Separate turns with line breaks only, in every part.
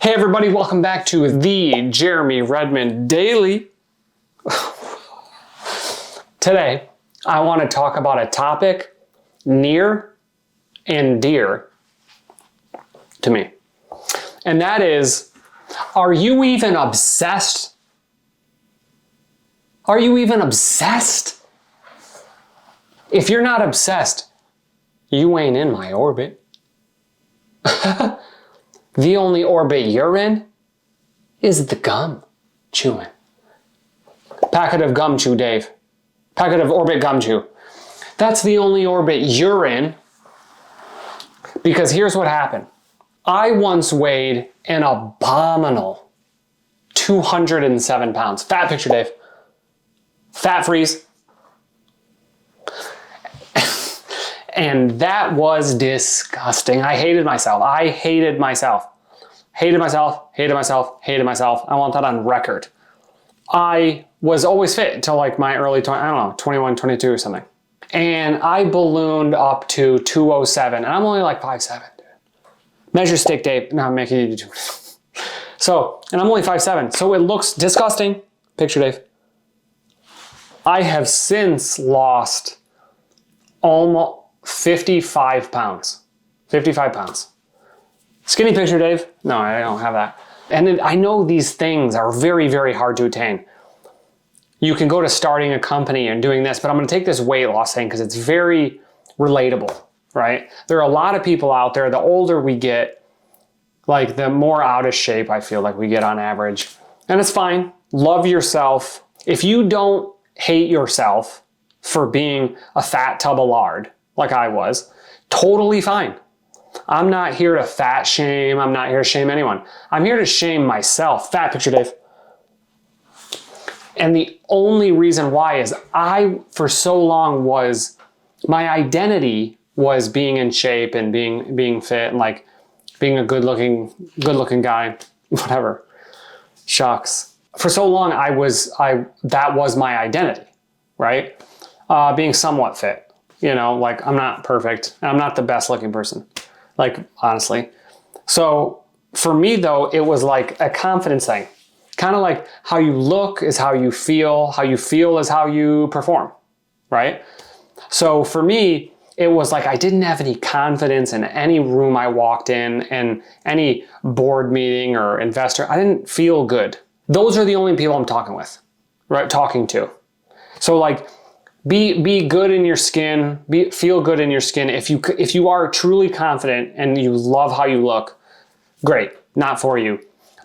Hey everybody, welcome back to the Jeremy Redmond Daily. Today, I want to talk about a topic near and dear to me. And that is, are you even obsessed? Are you even obsessed? If you're not obsessed, you ain't in my orbit. The only orbit you're in is the gum chewing. Packet of gum chew, Dave. Packet of orbit gum chew. That's the only orbit you're in. Because here's what happened. I once weighed an abominable 207 pounds. Fat picture, Dave. Fat freeze. And that was disgusting. I hated myself. Hated myself. I want that on record. I was always fit until like my early 21, 22 or something. And I ballooned up to 207. And I'm only like 5'7", dude. Measure stick, Dave. No, I'm making you do. So, and I'm only 5'7". So it looks disgusting. Picture, Dave. I have since lost almost 55 pounds. 55 pounds. Skinny picture, Dave? No, I don't have that. And I know these things are very, very hard to attain. You can go to starting a company and doing this, but I'm going to take this weight loss thing because it's very relatable, right? There are a lot of people out there, the older we get, like the more out of shape I feel like we get on average. And it's fine. Love yourself. If you don't hate yourself for being a fat tub of lard, like I was, totally fine. I'm not here to fat shame. I'm not here to shame anyone. I'm here to shame myself. Fat picture, Dave. And the only reason why is for so long my identity was being in shape and being fit and like being a good looking guy, whatever. Shucks. For so long, that was my identity, right? Being somewhat fit. You know, like I'm not perfect. I'm not the best looking person, like honestly. So for me though, it was like a confidence thing. Kind of like how you look is how you feel is how you perform, right? So for me, it was like I didn't have any confidence in any room I walked in and any board meeting or investor. I didn't feel good. Those are the only people I'm talking with, right? Talking to. So like, be good in your skin, feel good in your skin. If you are truly confident and you love how you look, great, not for you.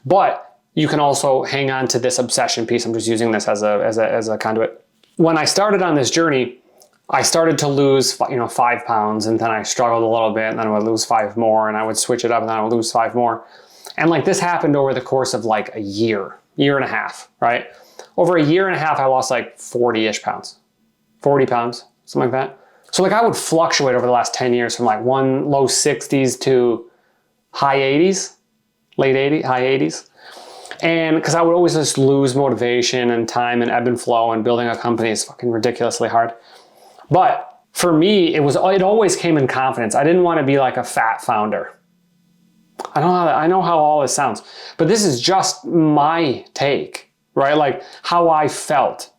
But you can also hang on to this obsession piece. I'm just using this as a conduit. When I started on this journey, I started to lose 5 pounds, and then I struggled a little bit, and then I would lose 5 more, and I would switch it up, and then I would lose 5 more. And like this happened over the course of like a year and a half, right? Over a year and a half, I lost like 40-ish pounds. 40 pounds, something like that. So like I would fluctuate over the last 10 years from like low 60s to high 80s, high 80s. And because I would always just lose motivation and time and ebb and flow, and building a company is fucking ridiculously hard. But for me, it always came in confidence. I didn't want to be like a fat founder. I know how all this sounds, but this is just my take, right? Like how I felt.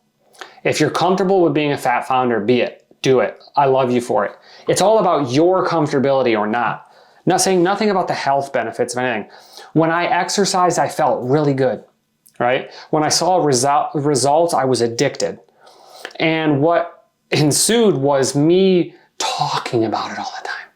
If you're comfortable with being a fat founder, be it. Do it. I love you for it. It's all about your comfortability or not. Not saying nothing about the health benefits of anything. When I exercised, I felt really good, right? When I saw results, I was addicted. And what ensued was me talking about it all the time.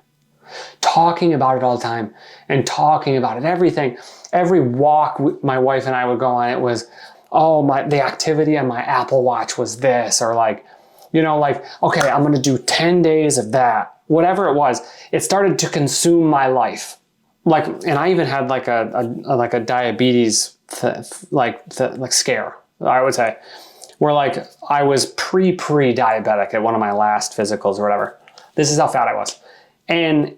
Everything. Every walk my wife and I would go on, it was, the activity on my Apple Watch was this, or like, okay, I'm going to do 10 days of that. Whatever it was, it started to consume my life. Like, and I even had like a diabetes, scare, I would say, where like I was pre-diabetic at one of my last physicals or whatever. This is how fat I was. And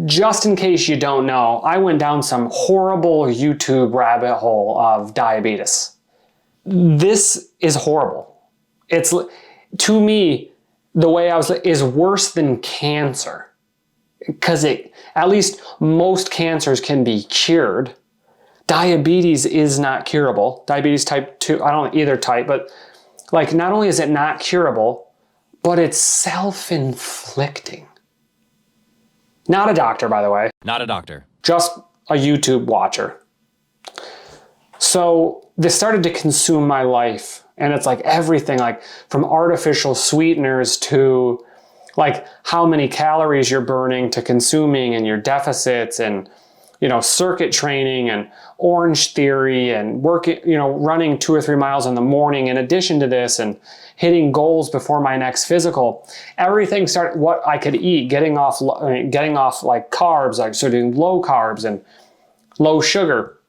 just in case you don't know, I went down some horrible YouTube rabbit hole of diabetes. This is horrible. It's, to me, the way I was, is worse than cancer. because at least most cancers can be cured. Diabetes is not curable. Diabetes type 2, I don't know either type, but like not only is it not curable, but it's self-inflicting. Not a doctor, by the way.
Not a doctor.
Just a YouTube watcher. So this started to consume my life. And it's like everything, like from artificial sweeteners to like how many calories you're burning to consuming and your deficits and, circuit training and Orange Theory and working, running 2 or 3 miles in the morning in addition to this and hitting goals before my next physical. Everything started, what I could eat, getting off like carbs, like so doing low carbs and low sugar.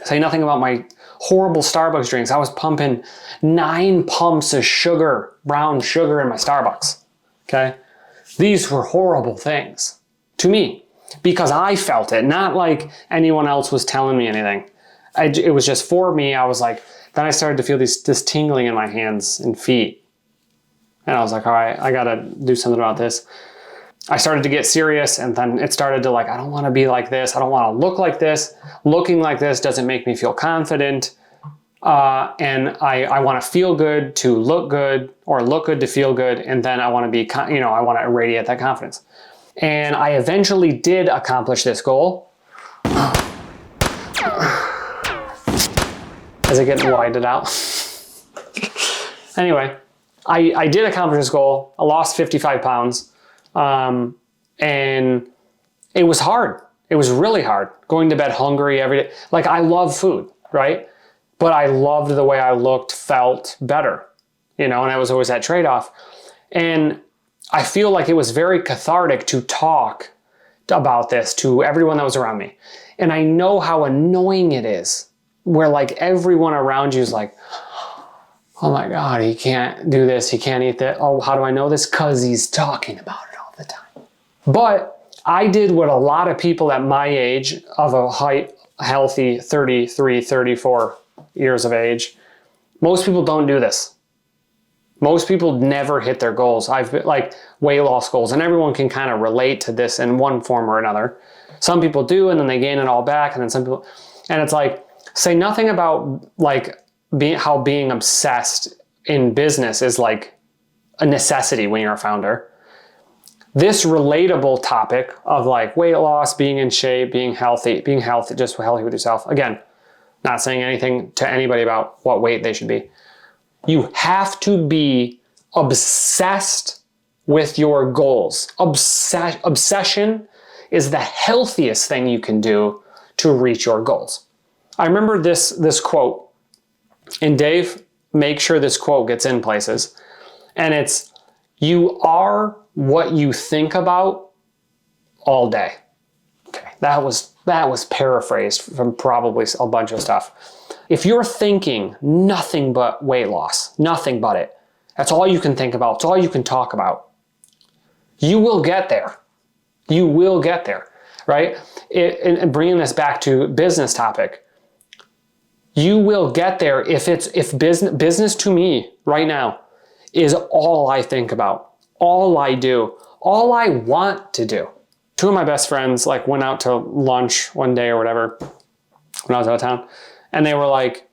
Say nothing about my horrible Starbucks drinks. I was pumping 9 pumps of sugar, brown sugar in my Starbucks. Okay? These were horrible things to me because I felt it, not like anyone else was telling me anything. It was just for me. I was like, then I started to feel this tingling in my hands and feet. And I was like, all right, I got to do something about this. I started to get serious, and then it started to I don't want to be like this. I don't want to look like this. Looking like this doesn't make me feel confident. And I want to feel good to look good, or look good to feel good. And then I want to be, I want to irradiate that confidence. And I eventually did accomplish this goal. Is it getting widened out? Anyway, I did accomplish this goal. I lost 55 pounds. And it was hard. It was really hard going to bed hungry every day. Like I love food, right? But I loved the way I looked, felt better, and it was always that trade-off. And I feel like it was very cathartic to talk about this to everyone that was around me. And I know how annoying it is where like everyone around you is like, oh my God, he can't do this. He can't eat that. Oh, how do I know this? 'Cause he's talking about it all the time. But I did what a lot of people at my age of a healthy 33, 34 years of age, most people don't do this. Most people never hit their goals. I've been like weight loss goals, and everyone can kind of relate to this in one form or another. Some people do, and then they gain it all back. And then some people, and it's like, say nothing about like how being obsessed in business is like a necessity when you're a founder. This relatable topic of like weight loss, being in shape, being healthy, just healthy with yourself. Again, not saying anything to anybody about what weight they should be. You have to be obsessed with your goals. Obsession is the healthiest thing you can do to reach your goals. I remember this quote, and Dave, make sure this quote gets in places. And it's, you are what you think about all day. Okay, that was paraphrased from probably a bunch of stuff. If you're thinking nothing but weight loss, nothing but it, that's all you can think about, it's all you can talk about, you will get there. You will get there, right? And bringing this back to business topic, you will get there if business to me right now is all I think about, all I do, all I want to do. 2 of my best friends like went out to lunch one day or whatever when I was out of town, and they were like,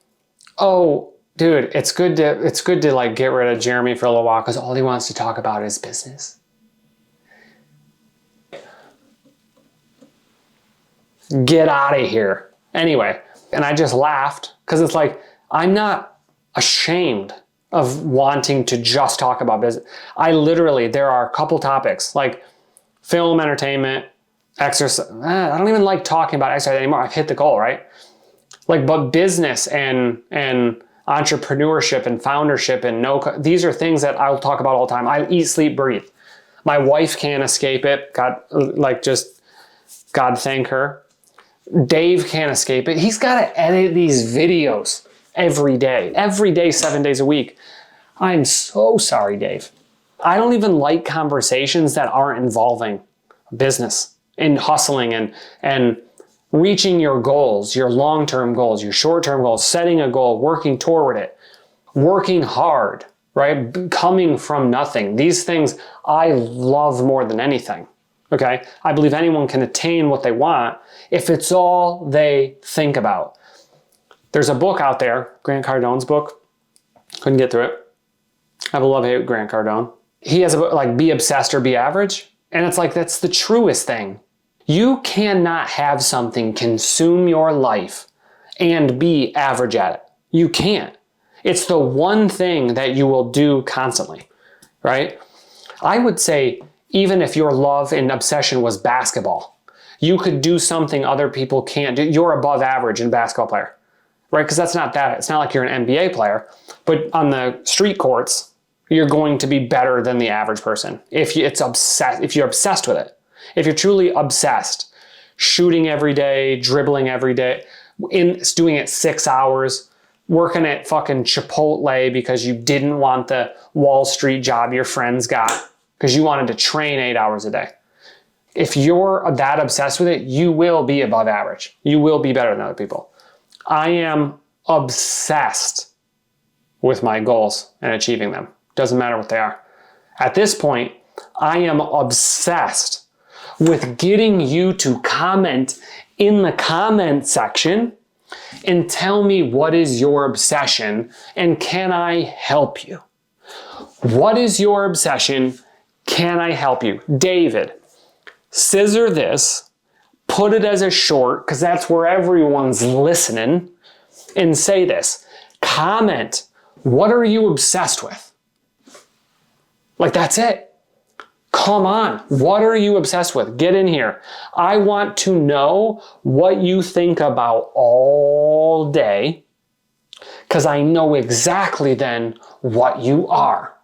"Oh, dude, it's good to like get rid of Jeremy for a little while because all he wants to talk about is business." Get out of here. Anyway, and I just laughed because it's like, I'm not ashamed of wanting to just talk about business. There are a couple topics like film, entertainment, exercise. I don't even like talking about exercise anymore. I've hit the goal, right? Like, but business and entrepreneurship and foundership and these are things that I'll talk about all the time. I eat, sleep, breathe. My wife can't escape it. God thank her. Dave can't escape it. He's got to edit these videos every day, 7 days a week. I'm so sorry, Dave. I don't even like conversations that aren't involving business and hustling and reaching your goals, your long-term goals, your short-term goals, setting a goal, working toward it, working hard, right? Coming from nothing. These things I love more than anything. Okay? I believe anyone can attain what they want if it's all they think about. There's a book out there, Grant Cardone's book. Couldn't get through it. I have a love-hate with Grant Cardone. He has a book like Be Obsessed or Be Average. And it's like, that's the truest thing. You cannot have something consume your life and be average at it. You can't. It's the one thing that you will do constantly, right? I would say even if your love and obsession was basketball, you could do something other people can't do. You're above average in basketball player, right? Because that's not that. It's not like you're an NBA player, but on the street courts, you're going to be better than the average person if you're obsessed with it. If you're truly obsessed, shooting every day, dribbling every day, doing it 6 hours, working at fucking Chipotle because you didn't want the Wall Street job your friends got because you wanted to train 8 hours a day. If you're that obsessed with it, you will be above average. You will be better than other people. I am obsessed with my goals and achieving them. Doesn't matter what they are. At this point, I am obsessed with getting you to comment in the comment section and tell me what is your obsession and can I help you? What is your obsession? Can I help you? David, scissor this, put it as a short because that's where everyone's listening, and say this. Comment, what are you obsessed with? Like, that's it. Come on. What are you obsessed with? Get in here. I want to know what you think about all day because I know exactly then what you are.